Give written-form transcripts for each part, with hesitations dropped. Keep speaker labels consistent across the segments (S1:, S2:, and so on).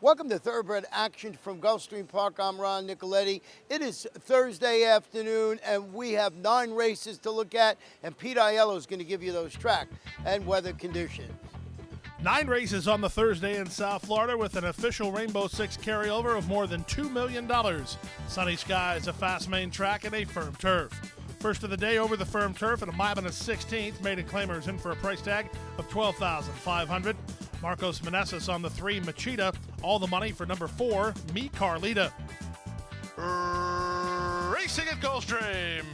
S1: Welcome to Thoroughbred Action from Gulfstream Park. I'm Ron Nicoletti. It is Thursday afternoon, and we have 9 races to look at, and Pete Aiello is going to give you those track and weather conditions.
S2: 9 races on the Thursday in South Florida with an official Rainbow Six carryover of more than $2 million. Sunny skies, a fast main track, and a firm turf. First of the day over the firm turf at a mile and a 16th. Maiden claimers in for a price tag of $12,500. Marcos Meneses on the 3, Machida. All the money for number 4, Me Carlita. Racing at Gulfstream.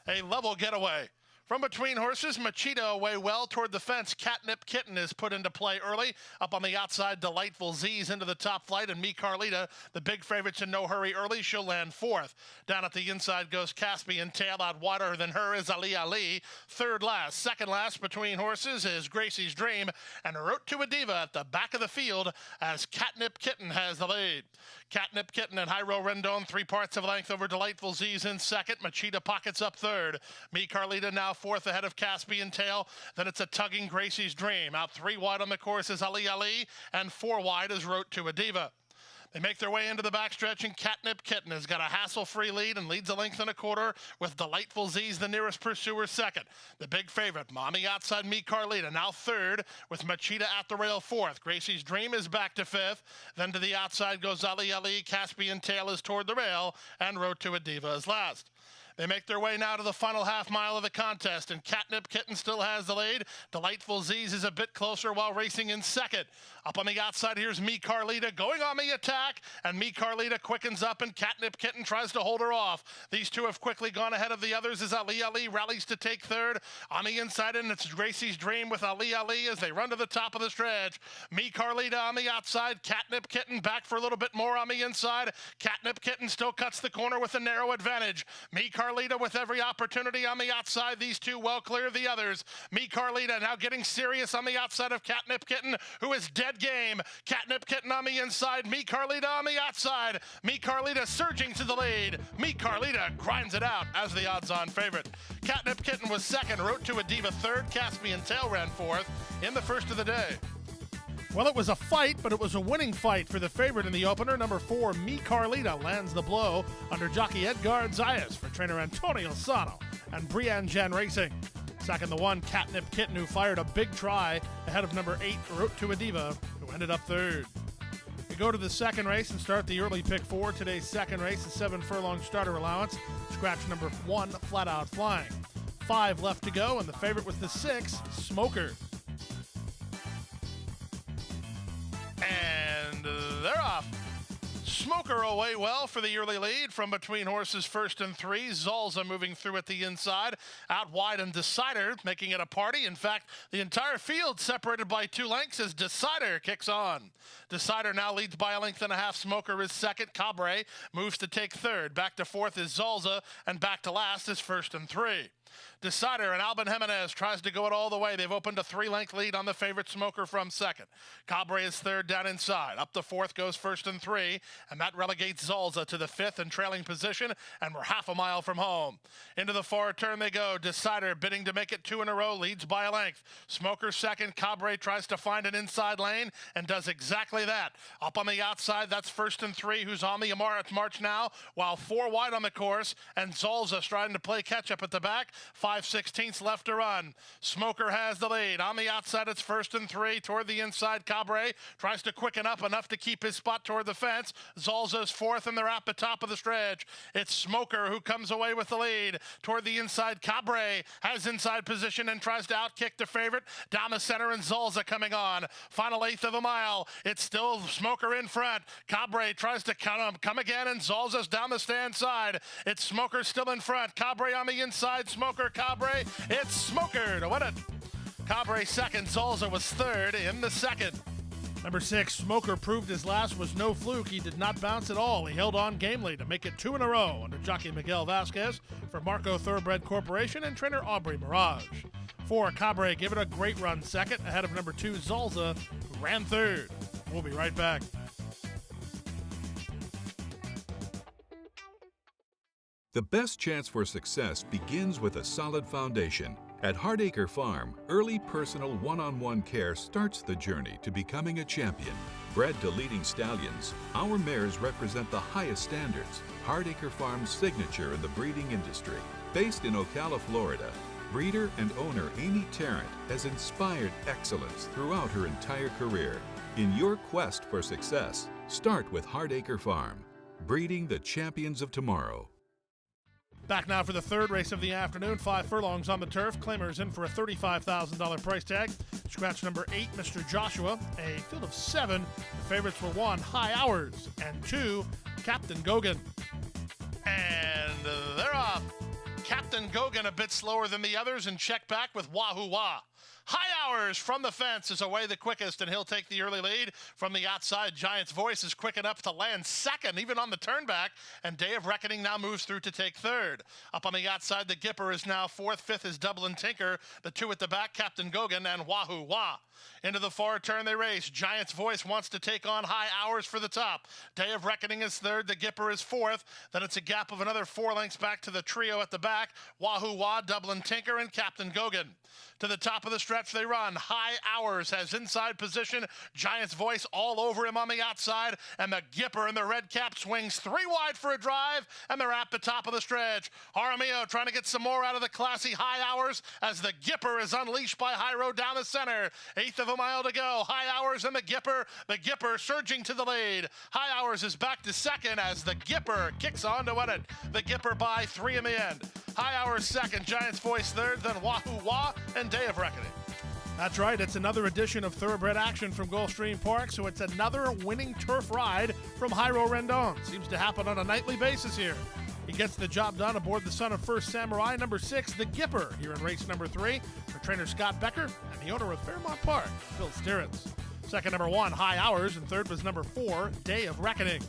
S2: A level getaway. From between horses, Machida away well toward the fence. Catnip Kitten is put into play early. Up on the outside, Delightful Z's into the top flight, and Me Carlita, the big favorites in no hurry early. She'll land 4th. Down at the inside goes Caspian Tail. Out wider than her is Ali Ali. Third last. Second last between horses is Gracie's Dream, and Route to a Diva at the back of the field as Catnip Kitten has the lead. Catnip Kitten and Hyro Rendon, 3 parts of length over Delightful Z's in second. Machida pockets up third. Me Carlita now 4th ahead of Caspian Tail. Then it's a tugging Gracie's Dream. Out 3 wide on the course is Ali Ali, and 4 wide is Route to a Diva. They make their way into the backstretch, and Catnip Kitten has got a hassle-free lead and leads a length and a quarter, with Delightful Z's the nearest pursuer second. The big favorite, on the outside, Me Carlita, now 3rd, with Machida at the rail 4th. Gracie's Dream is back to 5th. Then to the outside goes Ali Ali. Caspian Tail is toward the rail, and Road to a Diva is last. They make their way now to the final half mile of the contest, and Catnip Kitten still has the lead. Delightful Z's is a bit closer while racing in second. Up on the outside, here's Me Carlita going on the attack, and Me Carlita quickens up, and Catnip Kitten tries to hold her off. These two have quickly gone ahead of the others as Ali Ali rallies to take 3rd. On the inside, and it's Gracie's Dream with Ali Ali as they run to the top of the stretch. Me Carlita on the outside, Catnip Kitten back for a little bit more on the inside. Catnip Kitten still cuts the corner with a narrow advantage. Me Carlita with every opportunity on the outside. These two well clear of the others. Me Carlita now getting serious on the outside of Catnip Kitten, who is dead game. Catnip Kitten on the inside. Me Carlita on the outside. Me Carlita surging to the lead. Me Carlita grinds it out as the odds-on favorite. Catnip Kitten was 2nd. Route to a Diva 3rd. Caspian Tail ran 4th in the first of the day. Well, it was a fight, but it was a winning fight for the favorite in the opener. Number 4, Me Carlita, lands the blow under jockey Edgar Zayas for trainer Antonio Sano and Brianne Jen Racing. Second, the 1, Catnip Kitten, who fired a big try ahead of number 8, Route to a Diva, who ended up 3rd. We go to the second race and start the early pick 4. Today's second race is 7 furlong starter allowance. Scratch number 1, Flat Out Flying. 5 left to go, and the favorite was the 6, Smoker. And they're off. Smoker away well for the early lead from between horses 1st and 3. Zalza moving through at the inside. Out wide and Decider making it a party. In fact, the entire field separated by 2 lengths as Decider kicks on. Decider now leads by a length and a half. Smoker is 2nd. Cabre moves to take 3rd. Back to 4th is Zalza, and back to last is 1st and 3. Decider and Alban Jimenez tries to go it all the way. They've opened a 3-length lead on the favorite Smoker from 2nd. Cabre is 3rd down inside. Up to 4th goes 1st and 3, and that relegates Zalza to the 5th and trailing position, and we're half a mile from home. Into the far turn they go. Decider bidding to make it 2 in a row, leads by a length. Smoker 2nd. Cabre tries to find an inside lane and does exactly that. Up on the outside, that's 1st and 3, who's on the march now, while 4 wide on the course, and Zalza trying to play catch-up at the back. 5/16 left to run. Smoker has the lead. On the outside, it's 1st and 3. Toward the inside, Cabre tries to quicken up enough to keep his spot toward the fence. Zalza's 4th, and they're at the top of the stretch. It's Smoker who comes away with the lead. Toward the inside, Cabre has inside position and tries to outkick the favorite. Down the center, and Zalza coming on. Final 1/8 of a mile. It's still Smoker in front. Cabre tries to come again, and Zalza's down the stand side. It's Smoker still in front. Cabre on the inside. Smoker, Cabre, it's Smoker to win it. Cabre 2nd, Zalza was 3rd in the 2nd. Number 6, Smoker proved his last was no fluke. He did not bounce at all. He held on gamely to make it 2 in a row under jockey Miguel Vasquez for Marco Thoroughbred Corporation and trainer Aubrey Mirage. 4, Cabre gave it a great run 2nd ahead of number 2, Zalza, who ran 3rd. We'll be right back.
S3: The best chance for success begins with a solid foundation. At Hardacre Farm, early personal one-on-one care starts the journey to becoming a champion. Bred to leading stallions, our mares represent the highest standards. Hardacre Farm's signature in the breeding industry. Based in Ocala, Florida, breeder and owner Amy Tarrant has inspired excellence throughout her entire career. In your quest for success, start with Hardacre Farm, breeding the champions of tomorrow.
S2: Back now for the third race of the afternoon. 5 furlongs on the turf. Claimers in for a $35,000 price tag. Scratch number 8, Mr. Joshua. A field of 7. The favorites were 1, High Hours, and 2, Captain Gogan. And they're off. Captain Gogan a bit slower than the others, and check back with Wahoo Wah. High Hours from the fence is away the quickest, and he'll take the early lead. From the outside, Giant's Voice is quick enough to land second, even on the turnback, and Day of Reckoning now moves through to take third. Up on the outside, the Gipper is now fourth. Fifth is Dublin Tinker. The 2 at the back, Captain Gogan and Wahoo Wah. Into the far turn they race. Giant's Voice wants to take on High Hours for the top. Day of Reckoning is third. The Gipper is fourth. Then it's a gap of another 4 lengths back to the trio at the back. Wahoo Wah, Dublin Tinker, and Captain Gogan. To the top of the stretch they run. High Hours has inside position. Giant's Voice all over him on the outside. And the Gipper in the red cap swings 3 wide for a drive. And they're at the top of the stretch. Jaramillo trying to get some more out of the classy High Hours as the Gipper is unleashed by High Road down the center. 1/8 of a mile to go. High Hours and the Gipper surging to the lead. High Hours is back to second as the Gipper kicks on to win it. The Gipper by 3 in the end. High Hours second, Giant's Voice third, then Wahoo Wah and Day of Reckoning. That's right, it's another edition of Thoroughbred action from Gulfstream Park, so it's another winning turf ride from Jairo Rendon. Seems to happen on a nightly basis here. He gets the job done aboard the son of First Samurai, number 6, the Gipper, here in race number 3 for trainer Scott Becker and the owner of Fairmont Park, Phil Stearns. Second, number 1, High Hours, and third was number 4, Day of Reckoning.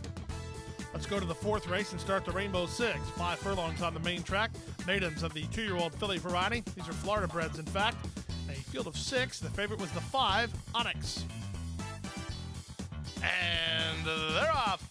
S2: Let's go to the fourth race and start the Rainbow Six. 5 furlongs on the main track. Maidens of the 2-year-old filly variety. These are Florida breds, in fact. A field of 6. The favorite was the 5, Onyx. And they're off.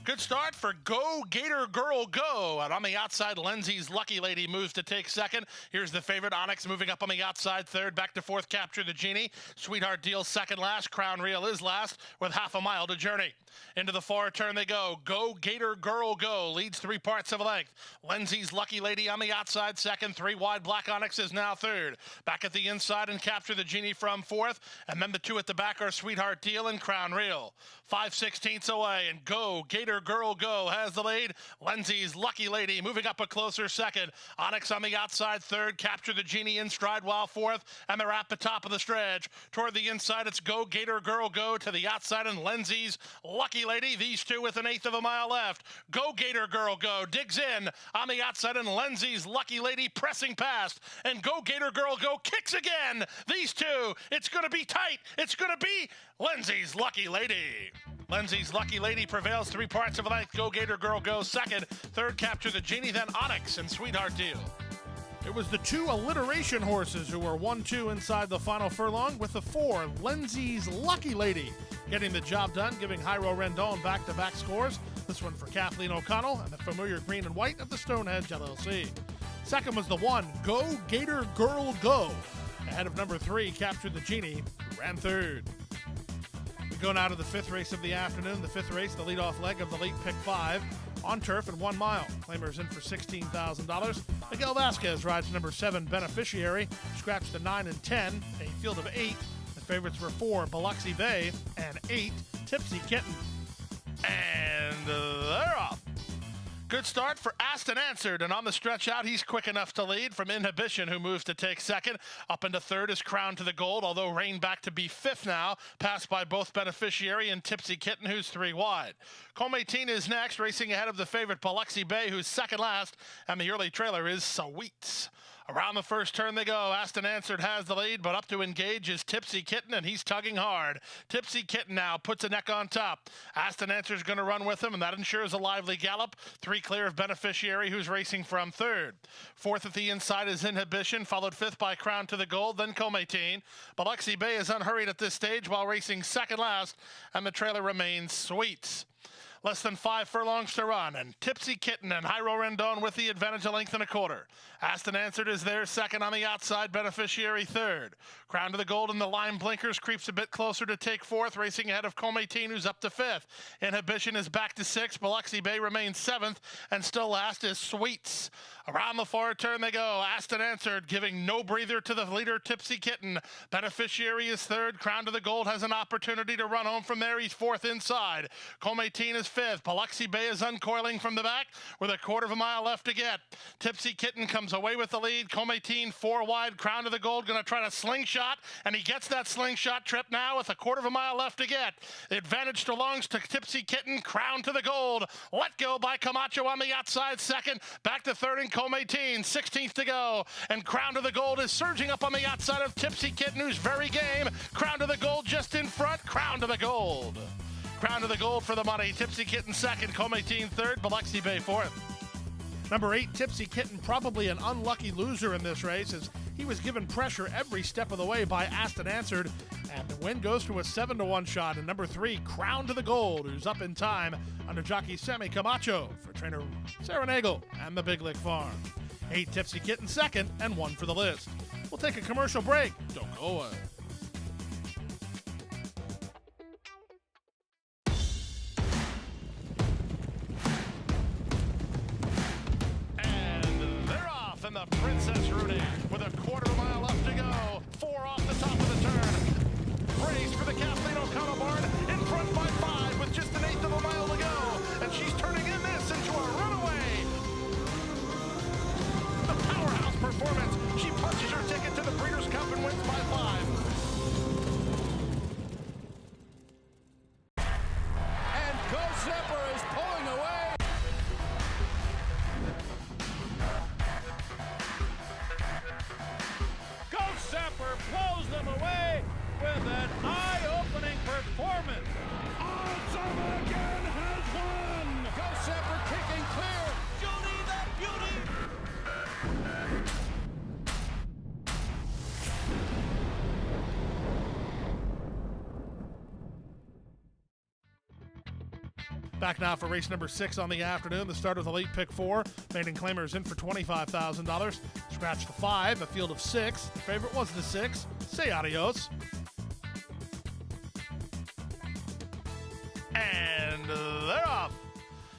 S2: Good start for Go Gator Girl Go. And on the outside, Lindsay's Lucky Lady moves to take second. Here's the favorite, Onyx, moving up on the outside third. Back to fourth, Capture the Genie. Sweetheart Deal second last. Crown Real is last with half a mile to journey. Into the far turn they go. Go Gator Girl Go leads 3 parts of a length. Lindsay's Lucky Lady on the outside second. 3 wide, Black Onyx is now third. Back at the inside and Capture the Genie from fourth. And then the 2 at the back are Sweetheart Deal and Crown Real. 5/16 away, and Go Gator Girl Go has the lead. Lindsay's Lucky Lady moving up a closer second. Onyx on the outside third. Capture the Genie in stride while fourth. And they're at the top of the stretch. Toward the inside, it's Go Gator Girl Go to the outside, and Lindsay's Lucky Lady. These two with 1/8 of a mile left. Go Gator Girl Go digs in on the outside, and Lindsay's Lucky Lady pressing past. And Go Gator Girl Go kicks again. These two, it's going to be tight. It's going to be Lindsay's Lucky Lady. Lindsay's Lucky Lady prevails 3 parts of a length. Go Gator Girl Go second. Third, Capture the Genie, then Onyx and Sweetheart Deal. It was the 2 alliteration horses who were 1-2 inside the final furlong, with the 4, Lindsay's Lucky Lady, getting the job done, giving Jairo Rendon back-to-back scores. This one for Kathleen O'Connell and the familiar green and white of the Stonehenge LLC. Second was the 1, Go Gator Girl Go. Ahead of number 3, Capture the Genie, who ran third. We go now to the 5th race of the afternoon. The 5th race, the leadoff leg of the late pick 5. On turf at 1 mile. Claimers in for $16,000. Miguel Vasquez rides number 7, Beneficiary. Scratched the 9 and 10, a field of 8. The favorites were 4, Biloxi Bay, and 8, Tipsy Kitten. And they're off. Good start for Aston Answered, and on the stretch out, he's quick enough to lead from Inhibition, who moves to take second. Up into third is Crown to the Gold, although Rain back to be 5th now, passed by both Beneficiary and Tipsy Kitten, who's 3 wide. Comateen is next, racing ahead of the favorite Biloxi Bay, who's second last, and the early trailer is Sweets. Around the first turn they go. Aston Answered has the lead, but up to engage is Tipsy Kitten, and he's tugging hard. Tipsy Kitten now puts a neck on top. Aston Answered's going to run with him, and that ensures a lively gallop. 3 clear of Beneficiary, who's racing from third. Fourth at the inside is Inhibition, followed 5th by Crown to the Gold, then Comateen. Biloxi Bay is unhurried at this stage while racing second last, and the trailer remains Sweets. Less than 5 furlongs to run, and Tipsy Kitten and Hyro Rendon with the advantage, a length and a quarter. Asked and Answered is there, second on the outside, Beneficiary third. Crown to the Gold in the line blinkers creeps a bit closer to take fourth, racing ahead of Cometeen, who's up to fifth. Inhibition is back to sixth, Biloxi Bay remains seventh, and still last is Sweets. Around the far turn they go, Asked and Answered, giving no breather to the leader, Tipsy Kitten. Beneficiary is third, Crown to the Gold has an opportunity to run home from there, he's fourth inside. Cometeen is fifth, Biloxi Bay is uncoiling from the back with a quarter of a mile left to get. Tipsy Kitten comes away with the lead, Cometeen 4 wide, Crown to the Gold gonna try to slingshot, and he gets that slingshot trip now with a quarter of a mile left to get. The advantage belongs to Tipsy Kitten, Crown to the Gold. Let go by Camacho on the outside second, back to third in Cometeen, 16th to go, and Crown to the Gold is surging up on the outside of Tipsy Kitten, who's very game. Crown to the Gold just in front, Crown to the Gold. Crown to the Gold for the money, Tipsy Kitten second, Cometeen third, Biloxi Bay fourth.
S4: Number 8, Tipsy Kitten, probably an unlucky loser in this race, as he was given pressure every step of the way by Asked and Answered, and the win goes to a 7-1 shot. And number 3, Crown to the Gold, who's up in time under jockey Sammy Camacho for trainer Sarah Nagel and the Big Lick Farm. 8, Tipsy Kitten second, and 1 for the list. We'll take a commercial break. Don't go away.
S2: And the Princess Rudy with a quarter of a mile left to go. 4 off the top of the turn. Race for the Kathleen O'Connell barn in front by 5 with just an eighth of a mile to go. And she's turning in this into a runaway. The powerhouse performance. She punches her ticket to the Breeders' Cup and wins by 5.
S5: And Ghost Zipper is pulling away. Zapper blows them away with an eye-opening performance. Odds again has won. Ghost Zapper kicking clear. Judy the Beauty.
S4: Back now for race number 6 on the afternoon. The start of the late pick 4. Maiden claimers in for $25,000. Scratch the 5, a field of 6. The favorite was the 6. Say Adios.
S2: And they're off.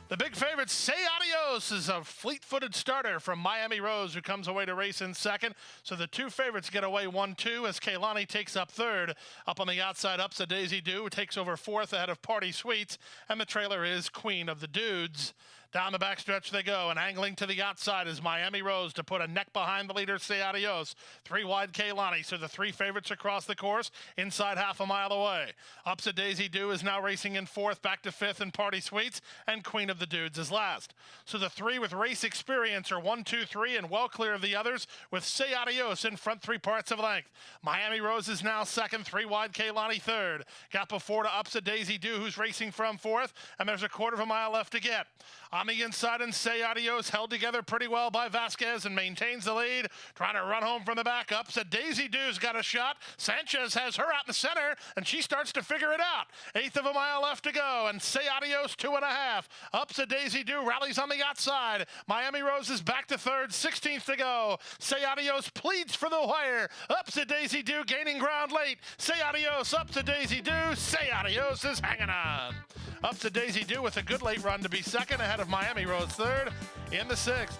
S2: The big favorite, Say Adios, is a fleet-footed starter from Miami Rose, who comes away to race in second. So the 2 favorites get away 1-2 as Kaylani takes up third. Up on the outside, Up's a Daisy Do, who takes over fourth ahead of Party Sweets. And the trailer is Queen of the Dudes. Down the backstretch they go, and angling to the outside is Miami Rose to put a neck behind the leader, Say Adios. 3 wide Kaylani, so the 3 favorites across the course, inside half a mile away. Up's a Daisy Do is now racing in fourth, back to fifth in Party Sweets, and Queen of the Dudes is last. So the 3 with race experience are 1, 2, 3, and well clear of the others, with Say Adios in front 3 parts of length. Miami Rose is now second, 3 wide Kaylani third. Gap of 4 to Up's a Daisy Do, who's racing from fourth, and there's a quarter of a mile left to get. On the inside, and Say Adios held together pretty well by Vasquez and maintains the lead. Trying to run home from the back. Ups. Daisy Do's got a shot. Sanchez has her out in the center, and she starts to figure it out. Eighth of a mile left to go, and Say Adios 2.5. Ups. Daisy Do rallies on the outside. Miami Rose is back to third, 16th to go. Say Adios pleads for the wire. Ups. Daisy Do gaining ground late. Say Adios. Ups. Daisy Do. Say Adios is hanging on. Up to Daisy Do with a good late run to be second ahead of Miami Rose third in the 6th.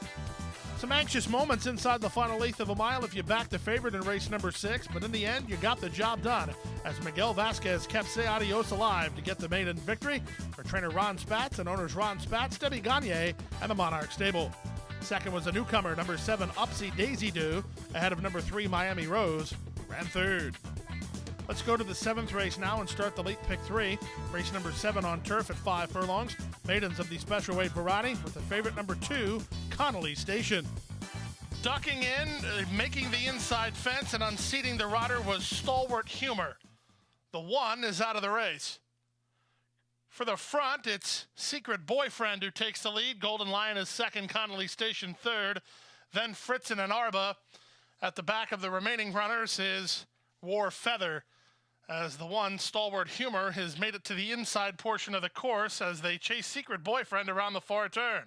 S4: Some anxious moments inside the final eighth of a mile if you backed the favorite in race number 6, but in the end, you got the job done as Miguel Vasquez kept Say Adios alive to get the maiden victory for trainer Ron Spatz and owners Ron Spatz, Debbie Gagne, and the Monarch Stable. Second was a newcomer, number 7, Upsy Daisy Do, ahead of number 3, Miami Rose, ran third. Let's go to the 7th race now and start the late pick 3. Race number 7 on turf at 5 furlongs. Maidens of the special weight variety with the favorite number 2, Connolly Station.
S2: Ducking in, making the inside fence and unseating the rider was Stalwart Humor. The 1 is out of the race. For the front, it's Secret Boyfriend who takes the lead. Golden Lion is second, Connolly Station third. Then Fritzen and Arba. At the back of the remaining runners is War Feather. as the one, Stalwart Humor, has made it to the inside portion of the course as they chase Secret Boyfriend around the far turn.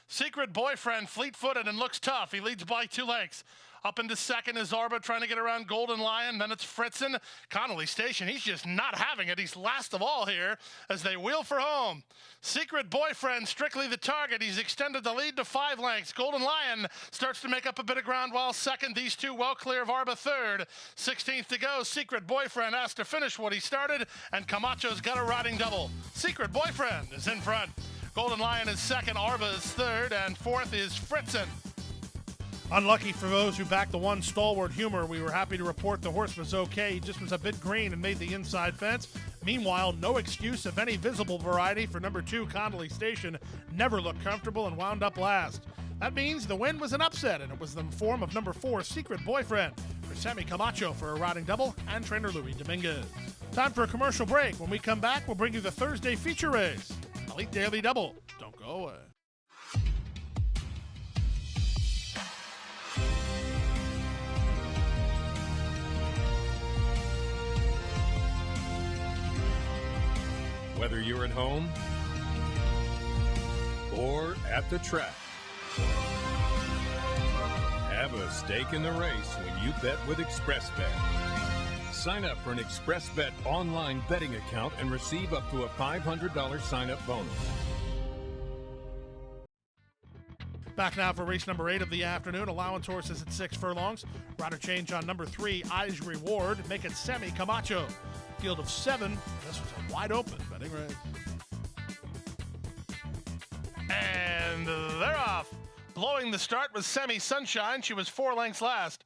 S2: Secret Boyfriend, fleet-footed and looks tough. He leads by 2 lengths. Up into second is Arba trying to get around Golden Lion. Then it's Fritzen. Connolly Station, he's just not having it. He's last of all here as they wheel for home. Secret Boyfriend, strictly the target. He's extended the lead to 5 lengths. Golden Lion starts to make up a bit of ground while second. These two well clear of Arba third. 16th to go. Secret Boyfriend has to finish what he started, and Camacho's got a riding double. Secret Boyfriend is in front. Golden Lion is second. Arba is third, and fourth is Fritzen.
S4: Unlucky for those who backed the one, Stalwart Humor. We were happy to report the horse was okay. He just was a bit green and made the inside fence. Meanwhile, no excuse of any visible variety for number 2, Connolly Station. Never looked comfortable and wound up last. That means the win was an upset, and it was the form of number 4, Secret Boyfriend, for Sammy Camacho for a riding double, and trainer Louis Dominguez. Time for a commercial break. When we come back, we'll bring you the Thursday feature race, Elite Daily Double. Don't go away.
S6: Whether you're at home or at the track, have a stake in the race when you bet with ExpressBet. Sign up for an ExpressBet online betting account and receive up to a $500 sign-up bonus.
S4: Back now for race number 8 of the afternoon. Allowance horses at 6 furlongs. Rider change on number 3, Eyes Reward. Make it Sammy Camacho. Field of 7. This was a wide open betting race.
S2: And they're off. Blowing the start was Semi Sunshine. She was 4 lengths last.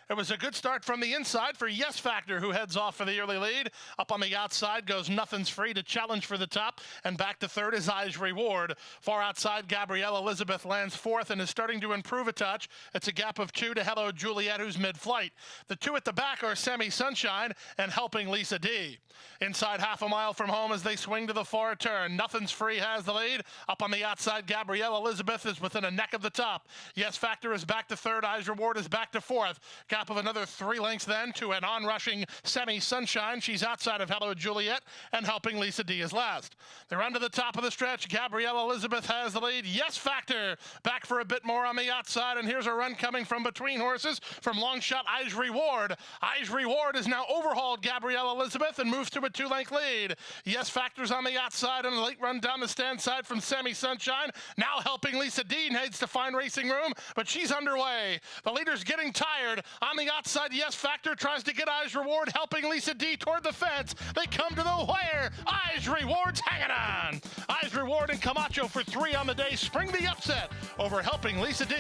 S2: It was a good start from the inside for Yes Factor, who heads off for the early lead. Up on the outside goes Nothing's Free to challenge for the top, and back to third is Eyes Reward. Far outside, Gabrielle Elizabeth lands 4th and is starting to improve a touch. It's a gap of 2 to Hello Juliet, who's mid-flight. The 2 at the back are Semi Sunshine and Helping Lisa D. Inside half a mile from home as they swing to the far turn. Nothing's Free has the lead. Up on the outside, Gabrielle Elizabeth is within a neck of the top. Yes Factor is back to third. Eyes Reward is back to 4th. Gap of another 3 lengths then to an on-rushing Semi Sunshine. She's outside of Hello Juliet, and Helping Lisa D is last. They're under the top of the stretch. Gabrielle Elizabeth has the lead. Yes Factor back for a bit more on the outside, and here's a run coming from between horses from long shot Eyes Reward. Eyes Reward is now overhauled Gabrielle Elizabeth and moves to a 2-length lead. Yes Factor's on the outside, and a late run down the stand side from Semi Sunshine. Now Helping Lisa D needs to find racing room, but she's underway. The leader's getting tired. On the outside, Yes Factor tries to get Eyes Reward, Helping Lisa D toward the fence. They come to the wire. Eyes Reward's hanging on. Eyes Reward and Camacho for 3 on the day spring the upset over Helping Lisa D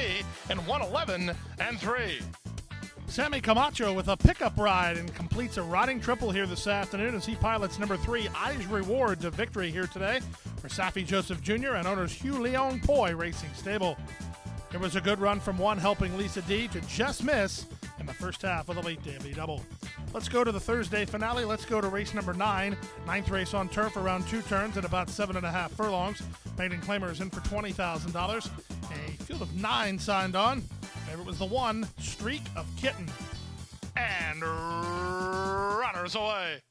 S2: in 1:11 and 3.
S4: Sammy Camacho with a pickup ride and completes a riding triple here this afternoon as he pilots number 3, Eyes Reward, to victory here today for Safi Joseph Jr. and owners Hugh Leon Poi Racing Stable. There was a good run from one, Helping Lisa D, to just miss in the first half of the late daily double. Let's go to the Thursday finale. Let's go to race number 9. 9th race on turf, around 2 turns at about 7.5 furlongs. Maiden claimer is in for $20,000. A field of 9 signed on. Favorite was the 1, Streak of Kitten.
S2: And runners away.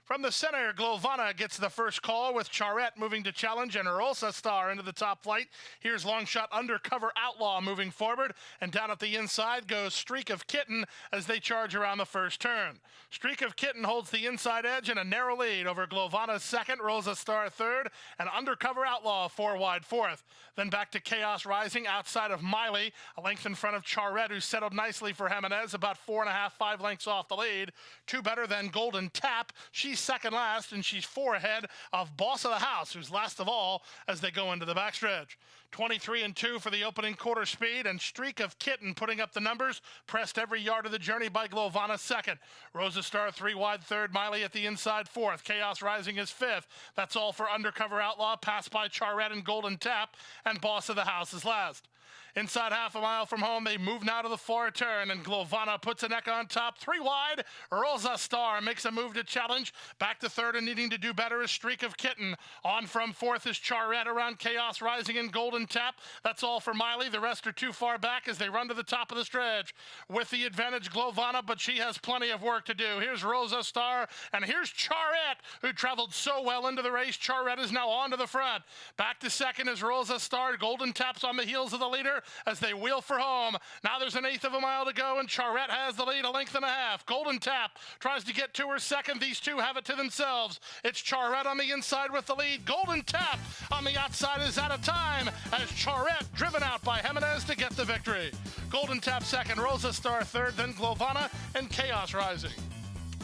S2: From the center, Glovana gets the first call with Charette moving to challenge and Urolsa Star into the top flight. Here's long shot Undercover Outlaw moving forward, and down at the inside goes Streak of Kitten as they charge around the first turn. Streak of Kitten holds the inside edge in a narrow lead over Glovana's second, Rosa Star third, and Undercover Outlaw 4 wide fourth. Then back to Chaos Rising outside of Miley, a length in front of Charette, who settled nicely for Jimenez, about 4.5, 5 lengths off the lead. 2 better than Golden Tap. She's second last, and she's 4 ahead of Boss of the House, who's last of all as they go into the backstretch. 23 and 2 for the opening quarter speed, and Streak of Kitten putting up the numbers, pressed every yard of the journey by Glovana second. Rosa Star 3 wide third, Miley at the inside fourth. Chaos Rising is fifth. That's all for Undercover Outlaw, passed by Charette and Golden Tap, and Boss of the House is last. Inside half a mile from home, they move now to the far turn, and Glovana puts a neck on top. 3 wide, Rosa Star makes a move to challenge. Back to third and needing to do better is Streak of Kitten. On from fourth is Charette around Chaos Rising and Golden Tap. That's all for Miley. The rest are too far back as they run to the top of the stretch. With the advantage, Glovana, but she has plenty of work to do. Here's Rosa Star, and here's Charette, who traveled so well into the race. Charette is now on to the front. Back to second is Rosa Star. Golden Tap's on the heels of the leader as they wheel for home. Now there's an eighth of a mile to go, and Charette has the lead, a length and a half. Golden Tap tries to get to her second. These two have it to themselves. It's Charette on the inside with the lead. Golden Tap on the outside is out of time as Charette driven out by Jimenez to get the victory. Golden Tap second, Rosa Star third, then Glovana and Chaos Rising.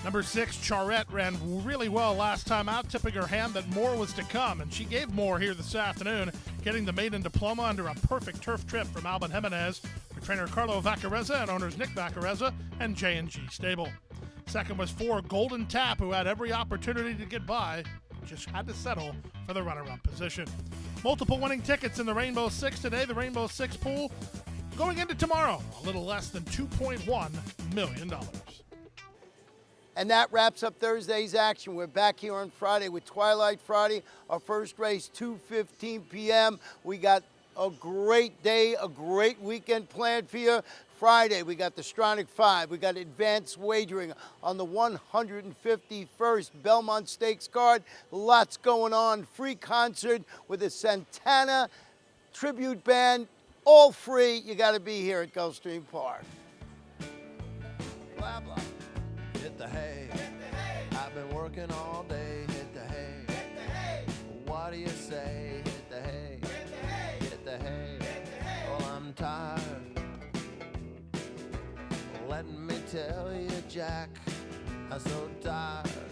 S4: Number 6, Charette, ran really well last time out, tipping her hand that more was to come, and she gave more here this afternoon, getting the maiden diploma under a perfect turf trip from Alban Jimenez for trainer Carlo Vaccarezza and owners Nick Vaccarezza and J&G Stable. Second was 4, Golden Tap, who had every opportunity to get by, just had to settle for the runner-up position. Multiple winning tickets in the Rainbow Six today. The Rainbow Six pool going into tomorrow, a little less than $2.1 million.
S1: And that wraps up Thursday's action. We're back here on Friday with Twilight Friday. Our first race, 2:15 p.m. We got a great day, a great weekend planned for you. Friday, we got the Stronach 5. We got advanced wagering on the 151st Belmont Stakes card. Lots going on. Free concert with a Santana tribute band. All free. You got to be here at Gulfstream Park. Blah, blah.
S7: Hit the hay. I've been working all day. Hit the hay. What do you say? Hit the hay. Hit the hay. Well, I'm tired. Let me tell you, Jack, I'm so tired.